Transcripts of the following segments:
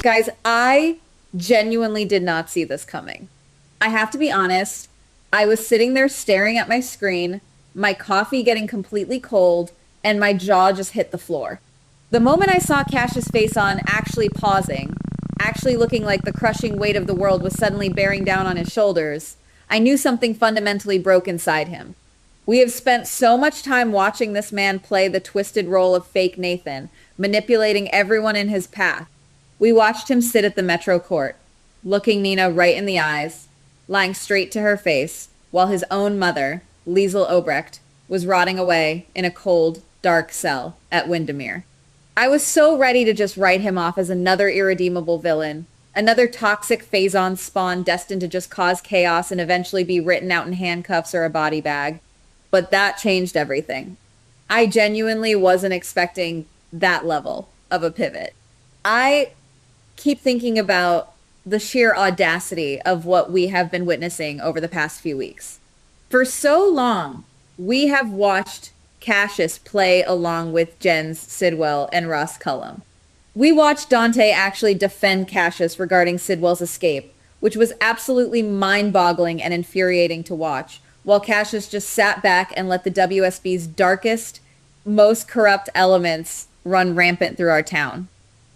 Guys, I genuinely did not see this coming. I have to be honest. I was sitting there staring at my screen, my coffee getting completely cold, and my jaw just hit the floor. The moment I saw Cassius' face on actually pausing, actually looking like the crushing weight of the world was suddenly bearing down on his shoulders, I knew something fundamentally broke inside him. We have spent so much time watching this man play the twisted role of fake Nathan, manipulating everyone in his path. We watched him sit at the Metro Court, looking Nina right in the eyes, lying straight to her face, while his own mother, Liesel Obrecht, was rotting away in a cold, dark cell at Windermere. I was so ready to just write him off as another irredeemable villain, another toxic Phazon spawn destined to just cause chaos and eventually be written out in handcuffs or a body bag. But that changed everything. I genuinely wasn't expecting that level of a pivot. I keep thinking about the sheer audacity of what we have been witnessing over the past few weeks. For so long, we have watched Cassius play along with Jens Sidwell and Ross Cullum. We watched Dante actually defend Cassius regarding Sidwell's escape, which was absolutely mind-boggling and infuriating to watch, while Cassius just sat back and let the WSB's darkest, most corrupt elements run rampant through our town.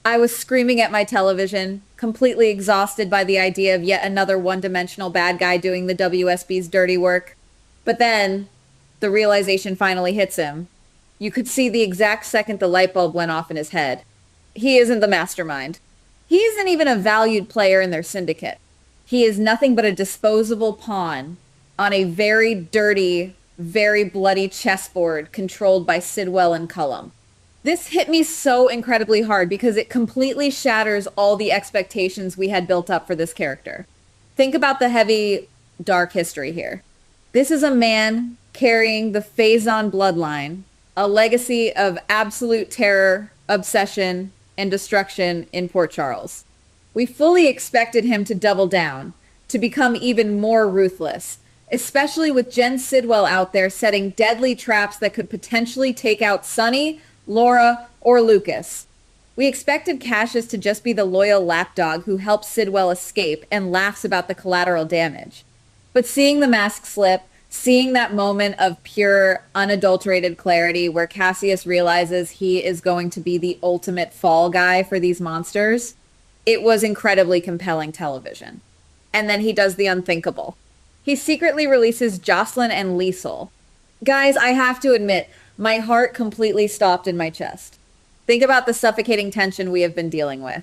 I was screaming at my television, completely exhausted by the idea of yet another one-dimensional bad guy doing the WSB's dirty work. But then, the realization finally hits him. You could see the exact second the light bulb went off in his head. He isn't the mastermind. He isn't even a valued player in their syndicate. He is nothing but a disposable pawn on a very dirty, very bloody chessboard controlled by Sidwell and Cullum. This hit me so incredibly hard because it completely shatters all the expectations we had built up for this character. Think about the heavy, dark history here. This is a man carrying the Phazon bloodline, a legacy of absolute terror, obsession, and destruction in Port Charles. We fully expected him to double down, to become even more ruthless, especially with Jen Sidwell out there setting deadly traps that could potentially take out Sonny, Laura, or Lucas. We expected Cassius to just be the loyal lapdog who helps Sidwell escape and laughs about the collateral damage. But seeing the mask slip, seeing that moment of pure, unadulterated clarity where Cassius realizes he is going to be the ultimate fall guy for these monsters, it was incredibly compelling television. And then he does the unthinkable. He secretly releases Jocelyn and Liesel. Guys, I have to admit, my heart completely stopped in my chest. Think about the suffocating tension we have been dealing with.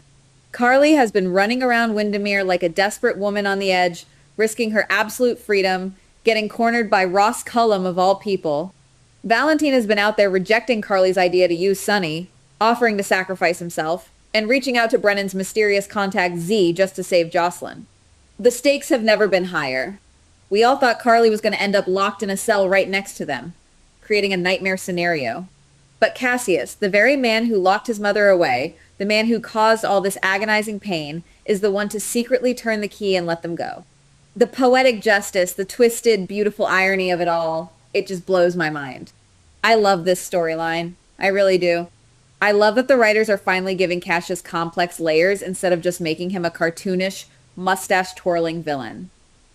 Carly has been running around Windermere like a desperate woman on the edge, risking her absolute freedom, getting cornered by Ross Cullum of all people. Valentine has been out there rejecting Carly's idea to use Sonny, offering to sacrifice himself, and reaching out to Brennan's mysterious contact Z just to save Jocelyn. The stakes have never been higher. We all thought Carly was going to end up locked in a cell right next to them, creating a nightmare scenario. But Cassius, the very man who locked his mother away, the man who caused all this agonizing pain, is the one to secretly turn the key and let them go. The poetic justice, the twisted, beautiful irony of it all, it just blows my mind. I love this storyline. I really do. I love that the writers are finally giving Cassius complex layers instead of just making him a cartoonish, mustache-twirling villain.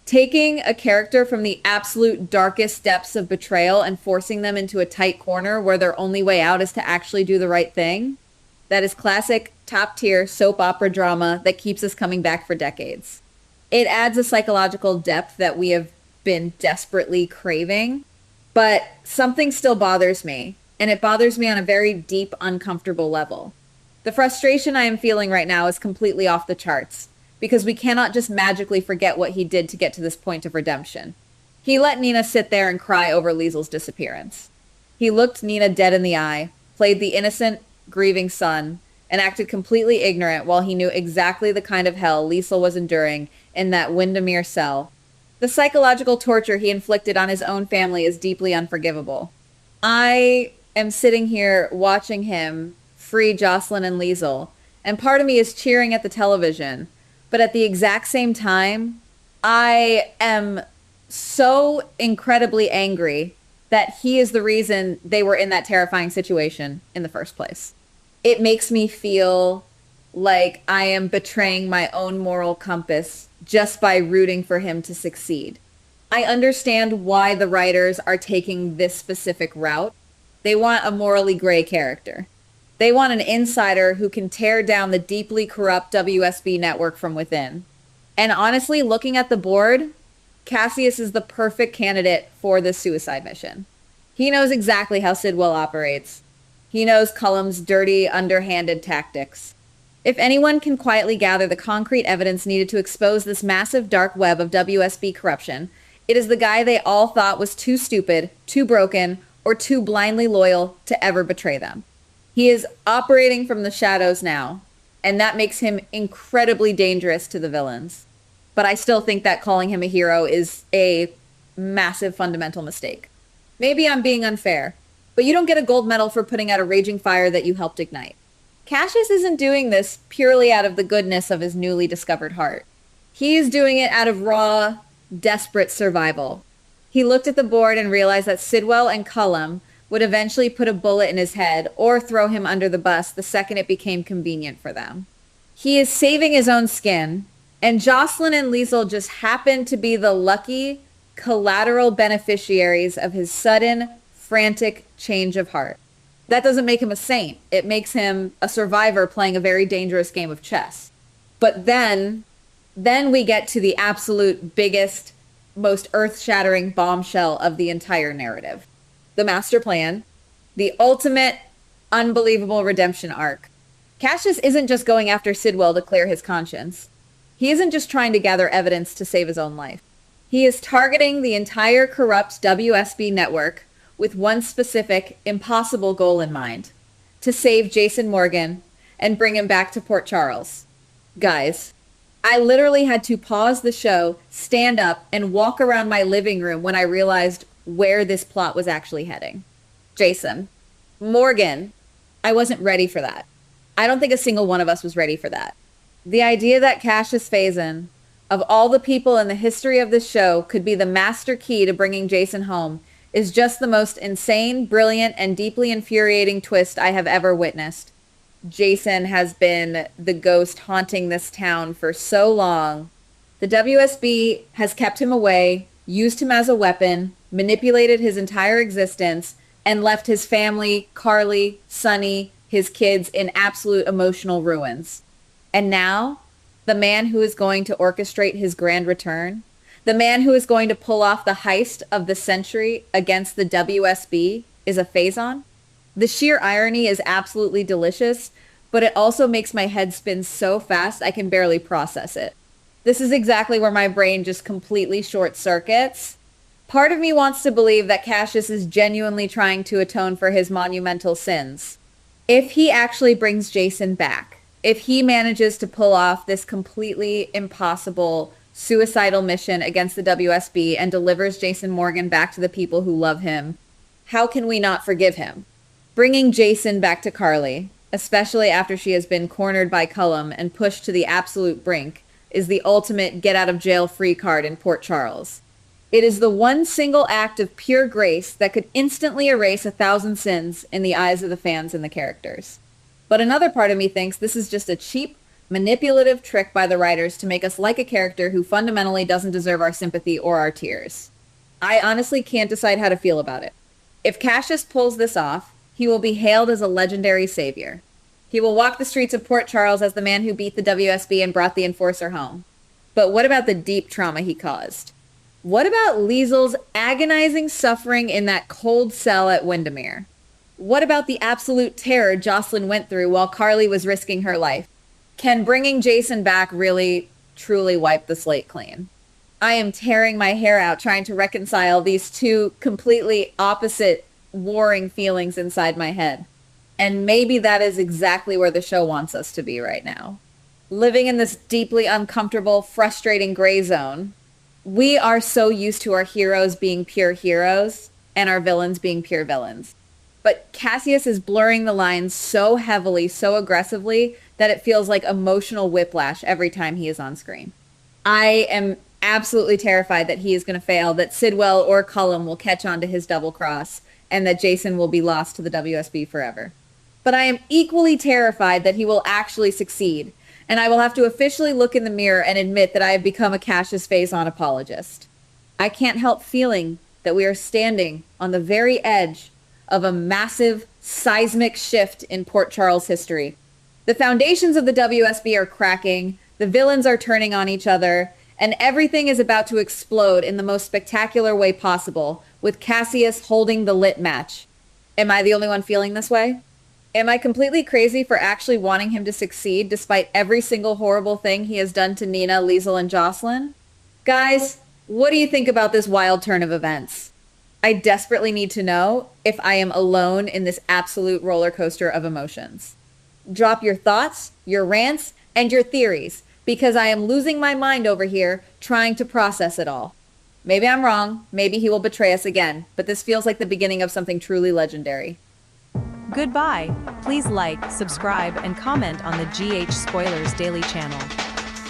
Taking a character from the absolute darkest depths of betrayal and forcing them into a tight corner where their only way out is to actually do the right thing, that is classic, top-tier soap opera drama that keeps us coming back for decades. It adds a psychological depth that we have been desperately craving, but something still bothers me, and it bothers me on a very deep, uncomfortable level. The frustration I am feeling right now is completely off the charts, because we cannot just magically forget what he did to get to this point of redemption. He let Nina sit there and cry over Liesel's disappearance. He looked Nina dead in the eye, played the innocent, grieving son, and acted completely ignorant while he knew exactly the kind of hell Liesel was enduring in that Windermere cell. The psychological torture he inflicted on his own family is deeply unforgivable. I am sitting here watching him free Jocelyn and Liesel, and part of me is cheering at the television. But at the exact same time, I am so incredibly angry that he is the reason they were in that terrifying situation in the first place. It makes me feel like I am betraying my own moral compass just by rooting for him to succeed. I understand why the writers are taking this specific route. They want a morally gray character. They want an insider who can tear down the deeply corrupt WSB network from within. And honestly, looking at the board, Cassius is the perfect candidate for this suicide mission. He knows exactly how Sidwell operates. He knows Cullum's dirty, underhanded tactics. If anyone can quietly gather the concrete evidence needed to expose this massive dark web of WSB corruption, it is the guy they all thought was too stupid, too broken, or too blindly loyal to ever betray them. He is operating from the shadows now, and that makes him incredibly dangerous to the villains. But I still think that calling him a hero is a massive fundamental mistake. Maybe I'm being unfair, but you don't get a gold medal for putting out a raging fire that you helped ignite. Cassius isn't doing this purely out of the goodness of his newly discovered heart. He is doing it out of raw, desperate survival. He looked at the board and realized that Sidwell and Cullum would eventually put a bullet in his head or throw him under the bus the second it became convenient for them. He is saving his own skin, and Jocelyn and Liesel just happen to be the lucky, collateral beneficiaries of his sudden, frantic change of heart. That doesn't make him a saint. It makes him a survivor playing a very dangerous game of chess. But then we get to the absolute biggest, most earth-shattering bombshell of the entire narrative. The master plan, the ultimate, unbelievable redemption arc. Cassius isn't just going after Sidwell to clear his conscience. He isn't just trying to gather evidence to save his own life. He is targeting the entire corrupt WSB network with one specific, impossible goal in mind: to save Jason Morgan and bring him back to Port Charles. Guys, I literally had to pause the show, stand up, and walk around my living room when I realized where this plot was actually heading. Jason. Morgan. I wasn't ready for that. I don't think a single one of us was ready for that. The idea that Cassius Phazon, of all the people in the history of this show, could be the master key to bringing Jason home is just the most insane, brilliant, and deeply infuriating twist I have ever witnessed. Jason has been the ghost haunting this town for so long. The WSB has kept him away, used him as a weapon, manipulated his entire existence, and left his family, Carly, Sonny, his kids in absolute emotional ruins. And now, the man who is going to orchestrate his grand return, the man who is going to pull off the heist of the century against the WSB is a Phazon? The sheer irony is absolutely delicious, but it also makes my head spin so fast I can barely process it. This is exactly where my brain just completely short circuits. Part of me wants to believe that Cassius is genuinely trying to atone for his monumental sins. If he actually brings Jason back, if he manages to pull off this completely impossible suicidal mission against the WSB and delivers Jason Morgan back to the people who love him, how can we not forgive him? Bringing Jason back to Carly, especially after she has been cornered by Cullum and pushed to the absolute brink, is the ultimate get-out-of-jail-free card in Port Charles. It is the one single act of pure grace that could instantly erase 1,000 sins in the eyes of the fans and the characters. But another part of me thinks this is just a cheap, manipulative trick by the writers to make us like a character who fundamentally doesn't deserve our sympathy or our tears. I honestly can't decide how to feel about it. If Cassius pulls this off, he will be hailed as a legendary savior. He will walk the streets of Port Charles as the man who beat the WSB and brought the Enforcer home. But what about the deep trauma he caused? What about Liesel's agonizing suffering in that cold cell at Windermere? What about the absolute terror Jocelyn went through while Carly was risking her life? Can bringing Jason back really, truly wipe the slate clean? I am tearing my hair out trying to reconcile these two completely opposite, warring feelings inside my head. And maybe that is exactly where the show wants us to be right now. Living in this deeply uncomfortable, frustrating gray zone. We are so used to our heroes being pure heroes and our villains being pure villains. But Cassius is blurring the lines so heavily, so aggressively, that it feels like emotional whiplash every time he is on screen. I am absolutely terrified that he is going to fail, that Sidwell or Cullum will catch on to his double cross, and that Jason will be lost to the WSB forever. But I am equally terrified that he will actually succeed, and I will have to officially look in the mirror and admit that I have become a Cassius face-on apologist. I can't help feeling that we are standing on the very edge of a massive seismic shift in Port Charles history. The foundations of the WSB are cracking, the villains are turning on each other, and everything is about to explode in the most spectacular way possible, with Cassius holding the lit match. Am I the only one feeling this way? Am I completely crazy for actually wanting him to succeed despite every single horrible thing he has done to Nina, Liesel, and Jocelyn? Guys, what do you think about this wild turn of events? I desperately need to know if I am alone in this absolute roller coaster of emotions. Drop your thoughts, your rants, and your theories, because I am losing my mind over here trying to process it all. Maybe I'm wrong, maybe he will betray us again, but this feels like the beginning of something truly legendary. Goodbye. Please like, subscribe, and comment on the GH Spoilers Daily channel.